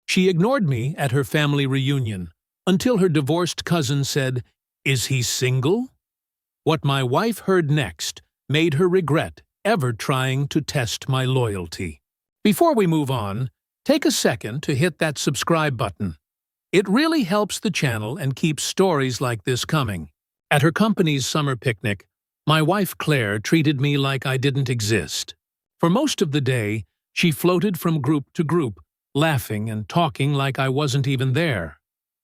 She ignored me at her family reunion until her divorced cousin said, "Is he single?" What my wife heard next made her regret ever trying to test my loyalty. Before we move on, take a second to hit that subscribe button. It really helps the channel and keeps stories like this coming. At her company's summer picnic, my wife Claire treated me like I didn't exist. For most of the day, she floated from group to group, laughing and talking like I wasn't even there.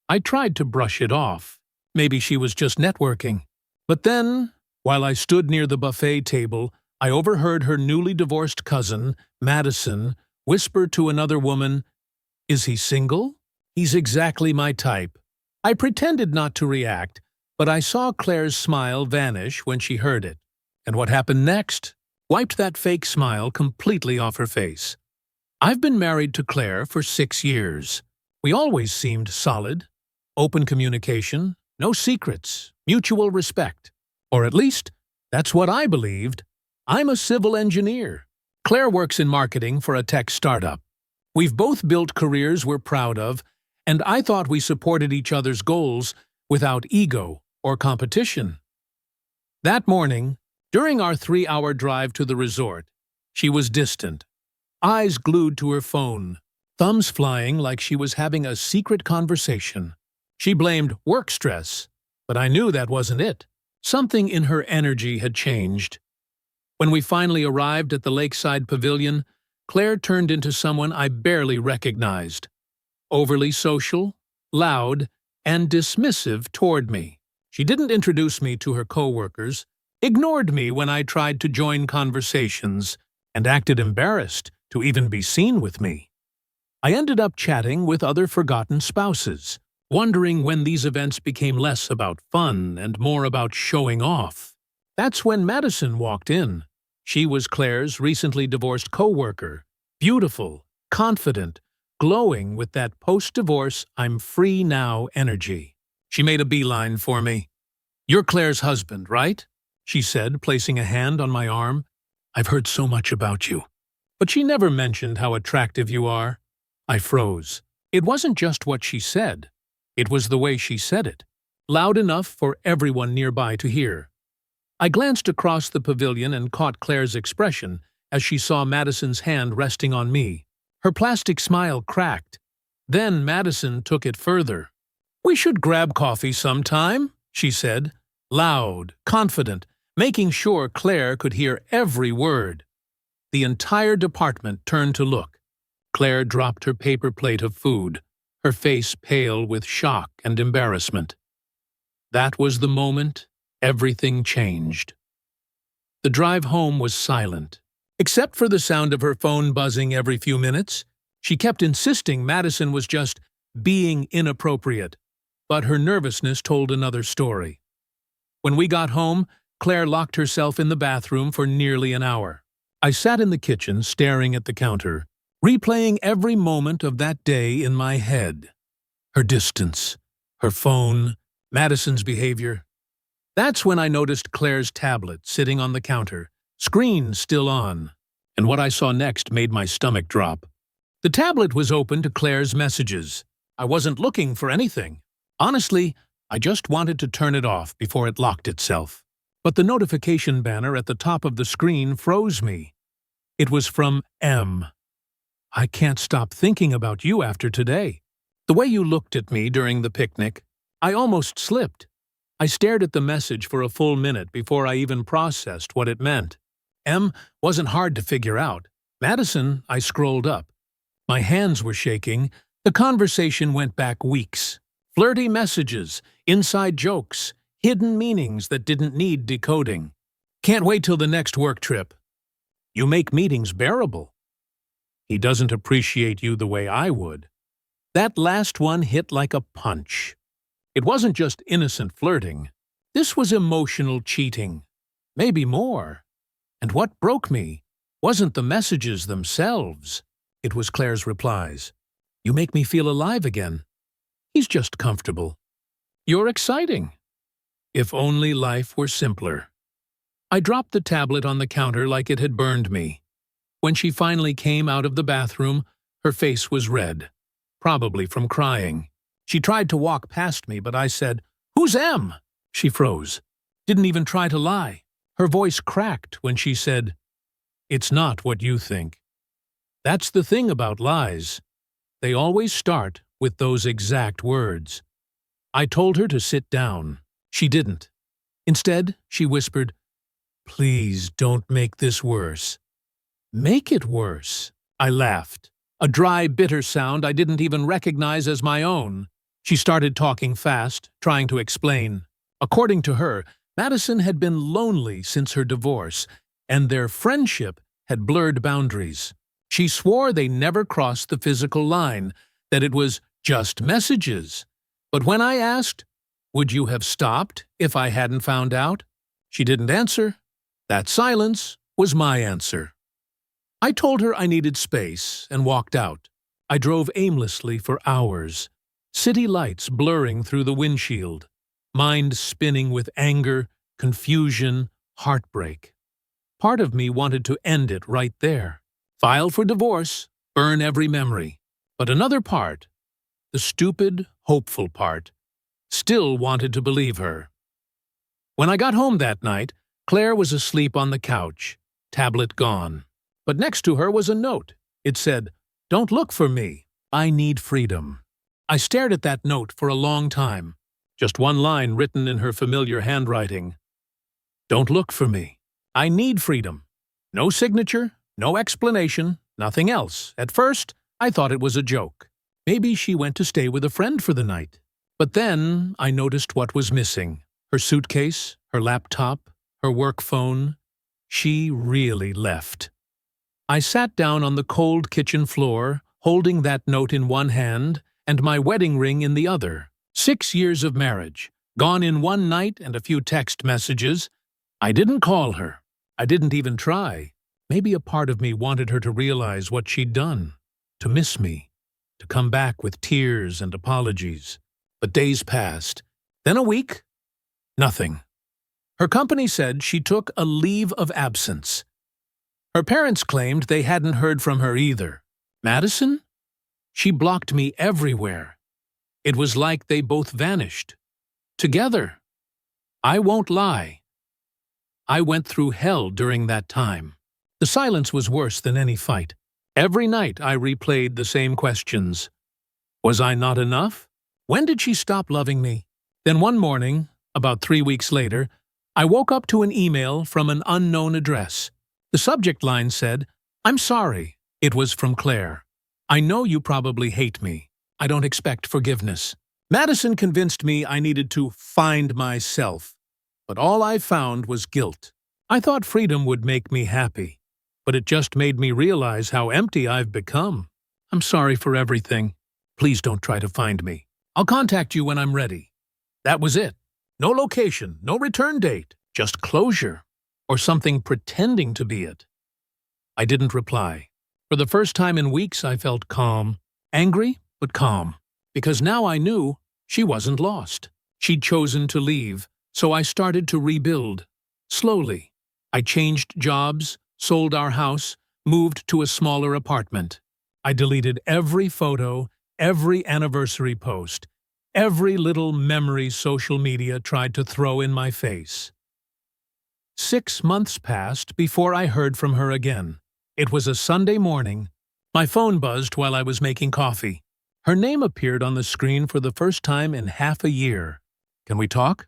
I tried to brush it off. Maybe she was just networking. But then, while I stood near the buffet table, I overheard her newly divorced cousin, Madison, whisper to another woman, "Is he single? He's exactly my type." I pretended not to react, but I saw Claire's smile vanish when she heard it. And what happened next? Wiped that fake smile completely off her face. I've been married to Claire for 6 years. We always seemed solid. Open communication, no secrets, mutual respect. Or at least, that's what I believed. I'm a civil engineer. Claire works in marketing for a tech startup. We've both built careers we're proud of, and I thought we supported each other's goals without ego or competition. That morning, during our 3-hour drive to the resort, she was distant, eyes glued to her phone, thumbs flying like she was having a secret conversation. She blamed work stress, but I knew that wasn't it. Something in her energy had changed. When we finally arrived at the lakeside pavilion, Claire turned into someone I barely recognized. Overly social, loud, and dismissive toward me. She didn't introduce me to her coworkers, ignored me when I tried to join conversations, and acted embarrassed to even be seen with me. I ended up chatting with other forgotten spouses, wondering when these events became less about fun and more about showing off. That's when Madison walked in. She was Claire's recently divorced coworker, beautiful, confident, glowing with that post-divorce I'm free now energy. She made a beeline for me. "You're Claire's husband, right?" she said, placing a hand on my arm. "I've heard so much about you. But she never mentioned how attractive you are." I froze. It wasn't just what she said. It was the way she said it, loud enough for everyone nearby to hear. I glanced across the pavilion and caught Claire's expression as she saw Madison's hand resting on me. Her plastic smile cracked. Then Madison took it further. "We should grab coffee sometime," she said, loud, confident, making sure Claire could hear every word. The entire department turned to look. Claire dropped her paper plate of food, her face pale with shock and embarrassment. That was the moment everything changed. The drive home was silent. Except for the sound of her phone buzzing every few minutes, she kept insisting Madison was just being inappropriate. But her nervousness told another story. When we got home, Claire locked herself in the bathroom for nearly an hour. I sat in the kitchen staring at the counter, replaying every moment of that day in my head. Her distance, her phone, Madison's behavior. That's when I noticed Claire's tablet sitting on the counter, screen still on, and what I saw next made my stomach drop. The tablet was open to Claire's messages. I wasn't looking for anything. Honestly, I just wanted to turn it off before it locked itself. But the notification banner at the top of the screen froze me. It was from M. "I can't stop thinking about you after today. The way you looked at me during the picnic, I almost slipped." I stared at the message for a full minute before I even processed what it meant. M wasn't hard to figure out. Madison, I scrolled up. My hands were shaking. The conversation went back weeks. Flirty messages, inside jokes, hidden meanings that didn't need decoding. "Can't wait till the next work trip. You make meetings bearable. He doesn't appreciate you the way I would." That last one hit like a punch. It wasn't just innocent flirting. This was emotional cheating. Maybe more. And what broke me wasn't the messages themselves. It was Claire's replies. "You make me feel alive again. He's just comfortable. You're exciting. If only life were simpler." I dropped the tablet on the counter like it had burned me. When she finally came out of the bathroom, her face was red. probably from crying. She tried to walk past me, but I said, "Who's M?" She froze. Didn't even try to lie. Her voice cracked when she said, "It's not what you think." That's the thing about lies. They always start with those exact words. I told her to sit down. She didn't. Instead, she whispered, "Please don't make this worse." "Make it worse." I laughed. A dry, bitter sound I didn't even recognize as my own. She started talking fast, trying to explain. According to her, Madison had been lonely since her divorce, and their friendship had blurred boundaries. She swore they never crossed the physical line, that it was just messages. But when I asked, "Would you have stopped if I hadn't found out?" she didn't answer. That silence was my answer. I told her I needed space and walked out. I drove aimlessly for hours, city lights blurring through the windshield, mind spinning with anger, confusion, heartbreak. Part of me wanted to end it right there. File for divorce, burn every memory. But another part, the stupid, hopeful part, still wanted to believe her. When I got home that night, Claire was asleep on the couch, tablet gone. But next to her was a note. It said, "Don't look for me. I need freedom." I stared at that note for a long time. Just one line written in her familiar handwriting. "Don't look for me. I need freedom." No signature, no explanation, nothing else. At first, I thought it was a joke. Maybe she went to stay with a friend for the night. But then I noticed what was missing. Her suitcase, her laptop, her work phone. She really left. I sat down on the cold kitchen floor, holding that note in one hand and my wedding ring in the other. 6 years of marriage, gone in one night and a few text messages. I didn't call her. I didn't even try. Maybe a part of me wanted her to realize what she'd done, to miss me, to come back with tears and apologies. But days passed. Then a week. Nothing. Her company said she took a leave of absence. Her parents claimed they hadn't heard from her either. Madison? She blocked me everywhere. It was like they both vanished. Together. I won't lie. I went through hell during that time. The silence was worse than any fight. Every night I replayed the same questions. Was I not enough? When did she stop loving me? Then one morning, about 3 weeks later, I woke up to an email from an unknown address. The subject line said, "I'm sorry." It was from Claire. "I know you probably hate me. I don't expect forgiveness." Madison convinced me I needed to find myself. But all I found was guilt. I thought freedom would make me happy. But it just made me realize how empty I've become. "I'm sorry for everything. Please don't try to find me. I'll contact you when I'm ready." That was it. No location, no return date, just closure, or something pretending to be it. I didn't reply. For the first time in weeks, I felt calm. Angry, but calm. Because now I knew she wasn't lost. She'd chosen to leave, so I started to rebuild. Slowly. I changed jobs, sold our house, moved to a smaller apartment. I deleted every photo, every anniversary post, every little memory social media tried to throw in my face. 6 months passed before I heard from her again. It was a Sunday morning. My phone buzzed while I was making coffee. Her name appeared on the screen for the first time in half a year. "Can we talk?"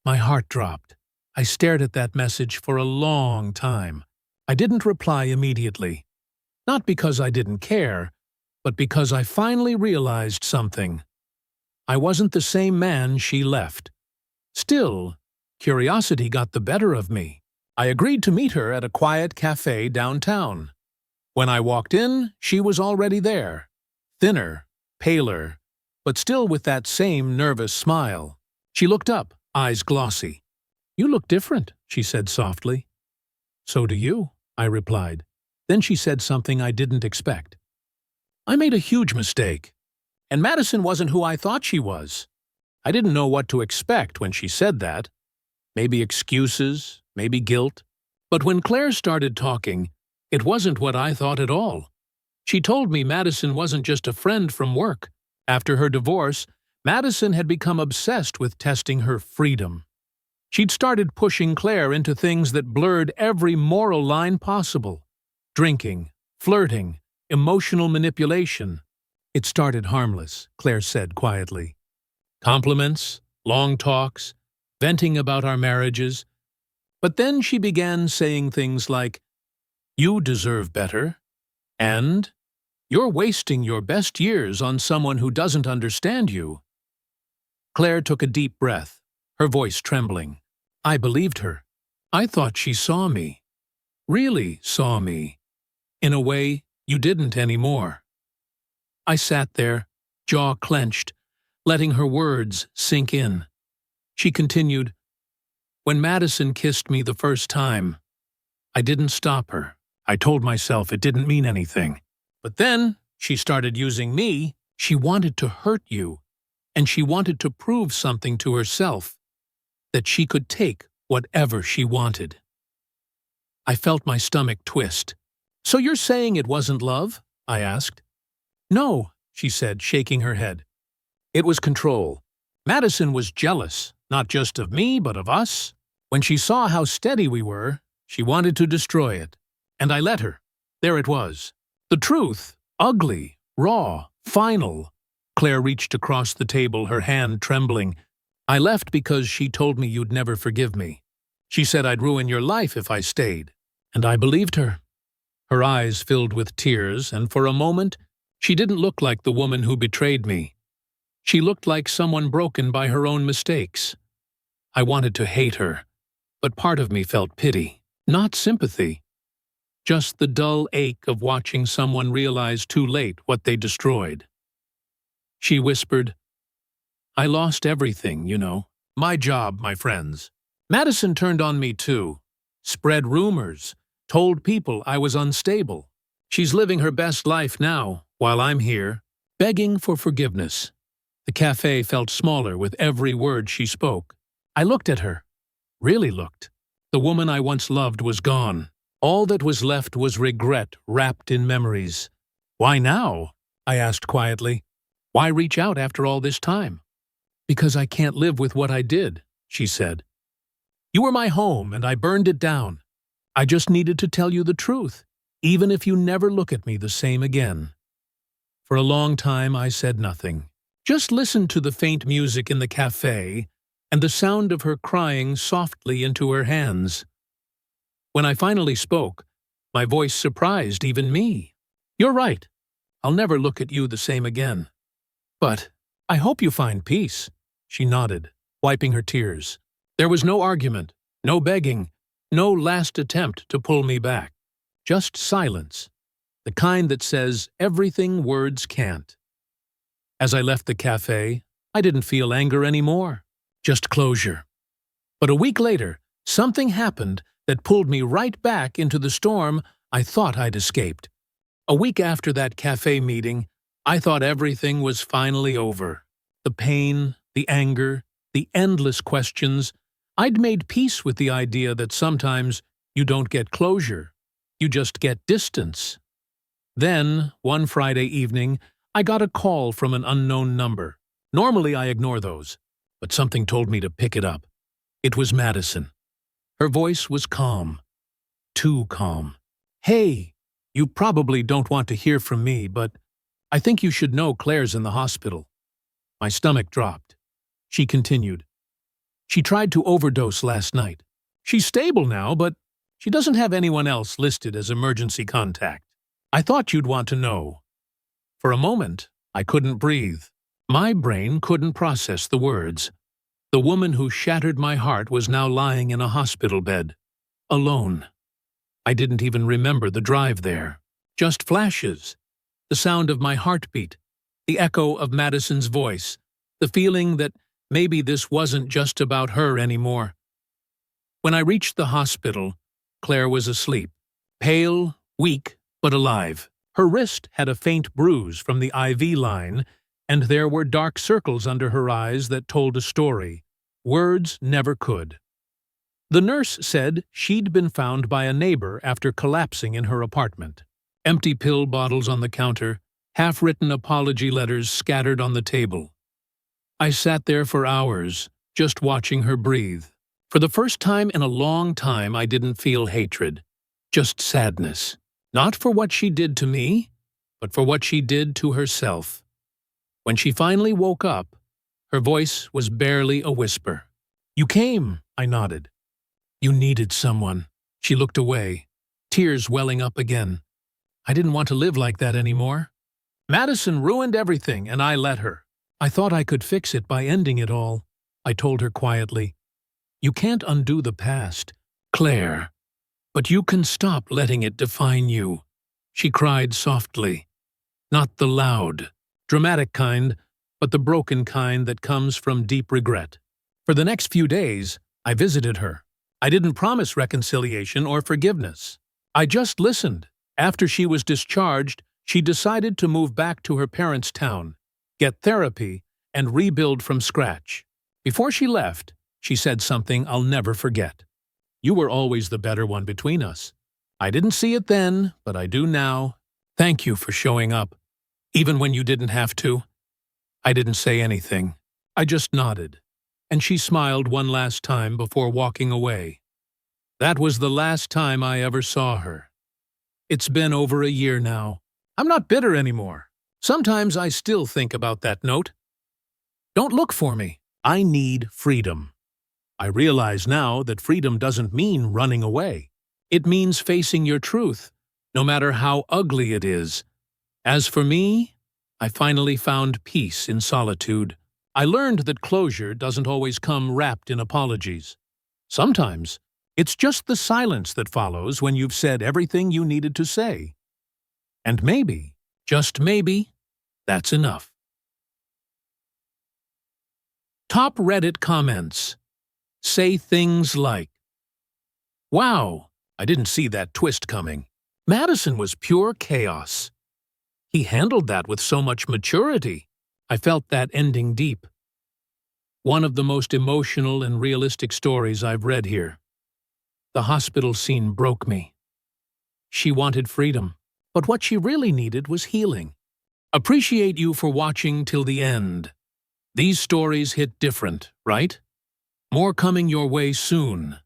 My heart dropped. I stared at that message for a long time. I didn't reply immediately. Not because I didn't care, but because I finally realized something. I wasn't the same man she left. Still, curiosity got the better of me. I agreed to meet her at a quiet cafe downtown. When I walked in, she was already there. Thinner, paler, but still with that same nervous smile. She looked up, eyes glossy. "You look different," she said softly. "So do you," I replied. Then she said something I didn't expect. "I made a huge mistake. And Madison wasn't who I thought she was." I didn't know what to expect when she said that. Maybe excuses, maybe guilt. But when Claire started talking, it wasn't what I thought at all. She told me Madison wasn't just a friend from work. After her divorce, Madison had become obsessed with testing her freedom. She'd started pushing Claire into things that blurred every moral line possible: drinking, flirting, emotional manipulation. It started harmless, Claire said quietly. Compliments, long talks, venting about our marriages. But then she began saying things like, "You deserve better," and "You're wasting your best years on someone who doesn't understand you." Claire took a deep breath, her voice trembling. I believed her. I thought she saw me. Really saw me. In a way, you didn't anymore. I sat there, jaw clenched, letting her words sink in. She continued, "When Madison kissed me the first time, I didn't stop her. I told myself it didn't mean anything. But then she started using me. She wanted to hurt you, and she wanted to prove something to herself, that she could take whatever she wanted." I felt my stomach twist. "So you're saying it wasn't love?" I asked. "No," she said, shaking her head. "It was control. Madison was jealous, not just of me, but of us. When she saw how steady we were, she wanted to destroy it. And I let her. There it was. The truth, ugly, raw, final." Claire reached across the table, her hand trembling. "I left because she told me you'd never forgive me. She said I'd ruin your life if I stayed. And I believed her." Her eyes filled with tears, and for a moment, she didn't look like the woman who betrayed me. She looked like someone broken by her own mistakes. I wanted to hate her, but part of me felt pity, not sympathy. Just the dull ache of watching someone realize too late what they destroyed. She whispered, "I lost everything, you know. My job, my friends. Madison turned on me too. Spread rumors, told people I was unstable. She's living her best life now, while I'm here, begging for forgiveness." The cafe felt smaller with every word she spoke. I looked at her. Really looked. The woman I once loved was gone. All that was left was regret wrapped in memories. "Why now?" I asked quietly. "Why reach out after all this time?" "Because I can't live with what I did," she said. "You were my home, and I burned it down. I just needed to tell you the truth, even if you never look at me the same again." For a long time I said nothing. Just listened to the faint music in the cafe and the sound of her crying softly into her hands. When I finally spoke, my voice surprised even me. "You're right. I'll never look at you the same again. But I hope you find peace." She nodded, wiping her tears. There was no argument, no begging, no last attempt to pull me back. Just silence, the kind that says everything words can't. As I left the cafe, I didn't feel anger anymore, just closure. But a week later, something happened that pulled me right back into the storm I thought I'd escaped. A week after that cafe meeting, I thought everything was finally over. The pain, the anger, the endless questions. I'd made peace with the idea that sometimes you don't get closure, you just get distance. Then, one Friday evening, I got a call from an unknown number. Normally I ignore those, but something told me to pick it up. It was Madison. Her voice was calm. Too calm. "Hey, you probably don't want to hear from me, but I think you should know Claire's in the hospital." My stomach dropped. She continued, "She tried to overdose last night. She's stable now, but she doesn't have anyone else listed as emergency contact. I thought you'd want to know." For a moment, I couldn't breathe. My brain couldn't process the words. The woman who shattered my heart was now lying in a hospital bed, alone. I didn't even remember the drive there. Just flashes. The sound of my heartbeat, the echo of Madison's voice, the feeling that maybe this wasn't just about her anymore. When I reached the hospital, Claire was asleep, pale, weak, but alive. Her wrist had a faint bruise from the IV line, and there were dark circles under her eyes that told a story. Words never could. The nurse said she'd been found by a neighbor after collapsing in her apartment. Empty pill bottles on the counter, half-written apology letters scattered on the table. I sat there for hours, just watching her breathe. For the first time in a long time, I didn't feel hatred, just sadness. Not for what she did to me, but for what she did to herself. When she finally woke up, her voice was barely a whisper. "You came," I nodded. "You needed someone." She looked away, tears welling up again. I didn't want to live like that anymore. Madison ruined everything, and I let her. I thought I could fix it by ending it all. I told her quietly, "You can't undo the past, Claire, but you can stop letting it define you." She cried softly. Not the loud, dramatic kind, but the broken kind that comes from deep regret. For the next few days, I visited her. I didn't promise reconciliation or forgiveness. I just listened. After she was discharged, she decided to move back to her parents' town, get therapy, and rebuild from scratch. Before she left, she said something I'll never forget. "You were always the better one between us. I didn't see it then, but I do now. Thank you for showing up, even when you didn't have to." I didn't say anything. I just nodded, and she smiled one last time before walking away. That was the last time I ever saw her. It's been over a year now. I'm not bitter anymore. Sometimes I still think about that note. Don't look for me. I need freedom. I realize now that freedom doesn't mean running away. It means facing your truth, no matter how ugly it is. As for me, I finally found peace in solitude. I learned that closure doesn't always come wrapped in apologies. Sometimes, it's just the silence that follows when you've said everything you needed to say. And maybe, just maybe, that's enough. Top Reddit comments. Say things like, "Wow, I didn't see that twist coming. Madison was pure chaos. He handled that with so much maturity. I felt that ending deep." One of the most emotional and realistic stories I've read here. The hospital scene broke me. She wanted freedom, but what she really needed was healing. Appreciate you for watching till the end. These stories hit different, right? More coming your way soon.